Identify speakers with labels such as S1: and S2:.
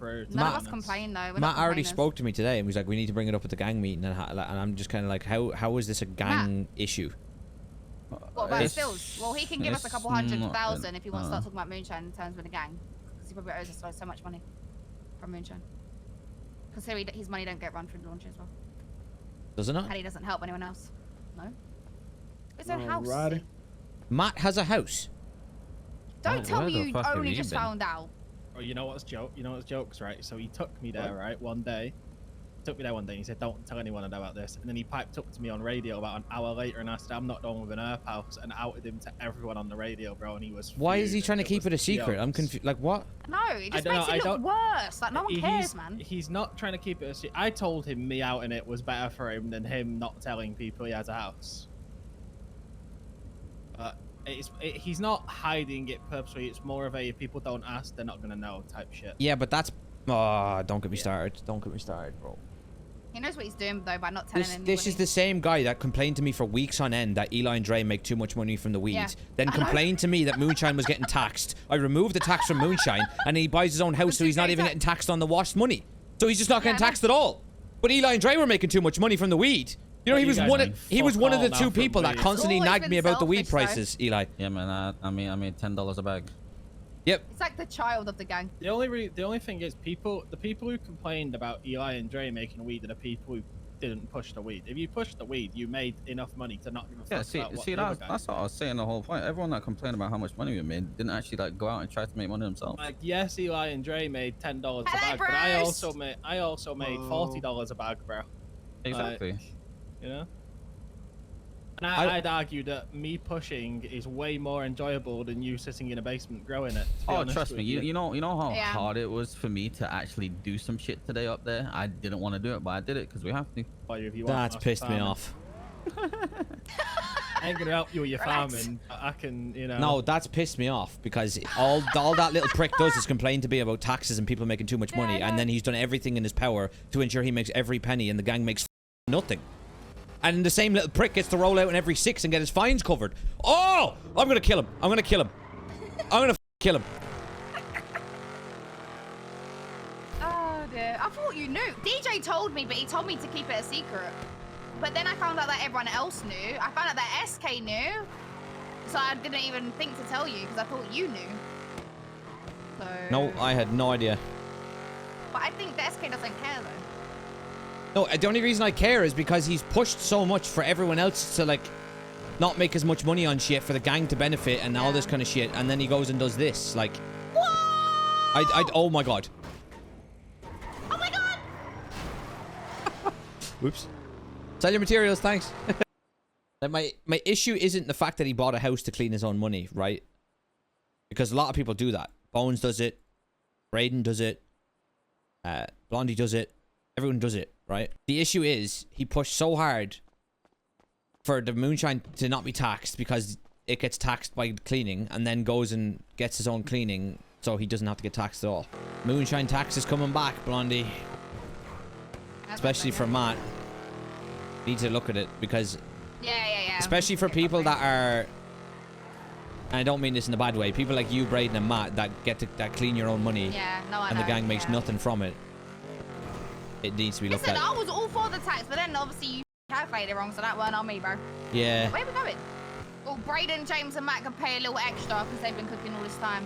S1: through.
S2: None of us complain though.
S3: Matt already spoke to me today and was like, we need to bring it up at the gang meeting, and I'm just kind of like, how is this a gang issue?
S2: What about Stills? Well, he can give us a couple $100,000 if he wants to start talking about moonshine in terms of the gang, because he probably owes us so much money from moonshine. Because his money don't get run through the laundry as well.
S3: Does it not?
S2: And he doesn't help anyone else. No. It's a house.
S3: Matt has a house.
S2: Don't tell me you only just found out.
S1: Oh, you know what's joke? You know what's jokes, right? So he took me there, right? One day. Took me there one day and he said, don't tell anyone about this. And then he piped up to me on radio about an hour later and I said, I'm not done with an herb house, and outed him to everyone on the radio, bro. And he was
S3: Why is he trying to keep it a secret? I'm confused. Like, what?
S2: No, it just makes it look worse. Like, no one cares, man.
S1: He's not trying to keep it a secret. I told him me outing it was better for him than him not telling people he has a house. But he's not hiding it purposely. It's more of a, if people don't ask, they're not going to know type shit.
S3: Yeah, but that's... Oh, don't get me started. Don't get me started, bro.
S2: He knows what he's doing, though, by not telling anybody.
S3: This is the same guy that complained to me for weeks on end that Eli and Dre make too much money from the weed. Then complained to me that moonshine was getting taxed. I removed the tax from moonshine, and he buys his own house, so he's not even getting taxed on the washed money. So he's just not getting taxed at all. But Eli and Dre were making too much money from the weed. You know, he was one of the two people that constantly nagged me about the weed prices, Eli.
S4: Yeah, man. I mean, $10 a bag.
S3: Yep.
S2: It's like the child of the gang.
S1: The only thing is, the people who complained about Eli and Dre making weed are the people who didn't push the weed. If you pushed the weed, you made enough money to not give a fuck about what the other guy.
S4: That's what I was saying the whole point. Everyone that complained about how much money we made didn't actually like go out and try to make money themselves.
S1: Like, yes, Eli and Dre made $10 a bag, but I also made $40 a bag, bro.
S4: Exactly.
S1: You know. And I'd argue that me pushing is way more enjoyable than you sitting in a basement growing it.
S4: Oh, trust me. You know how hard it was for me to actually do some shit today up there. I didn't want to do it, but I did it because we have to.
S3: That's pissed me off.
S1: I ain't gonna help you with your farming. I can, you know.
S3: No, that's pissed me off because all that little prick does is complain to me about taxes and people making too much money, and then he's done everything in his power to ensure he makes every penny, and the gang makes nothing. And the same little prick gets to roll out in every 6 and get his fines covered. Oh! I'm gonna kill him. I'm gonna kill him. I'm gonna kill him.
S2: Oh, dear. I thought you knew. DJ told me, but he told me to keep it a secret. But then I found out that everyone else knew. I found out that SK knew. So I didn't even think to tell you, because I thought you knew. So...
S3: No, I had no idea.
S2: But I think the SK doesn't care, though.
S3: No, the only reason I care is because he's pushed so much for everyone else to, like, not make as much money on shit for the gang to benefit and all this kind of shit, and then he goes and does this. Like,
S2: what?
S3: Oh my god.
S2: Oh my god!
S3: Whoops. Sell your materials, thanks. my issue isn't the fact that he bought a house to clean his own money, right? Because a lot of people do that. Bones does it. Braden does it. Blondie does it. Everyone does it, right? The issue is he pushed so hard for the moonshine to not be taxed because it gets taxed by cleaning, and then goes and gets his own cleaning so he doesn't have to get taxed at all. Moonshine tax is coming back, Blondie. Especially for Matt. Need to look at it because...
S2: Yeah.
S3: Especially for people that are... And I don't mean this in a bad way. People like you, Braden, and Matt that clean your own money.
S2: Yeah, no, I
S3: and
S2: know.
S3: The gang makes nothing from it. It needs to be looked at.
S2: Listen, I was all for the tax, but then obviously you calculated it wrong, so that weren't on me, bro.
S3: Yeah.
S2: Where are we going? Well, Braden, James, and Matt can pay a little extra because they've been cooking all this time.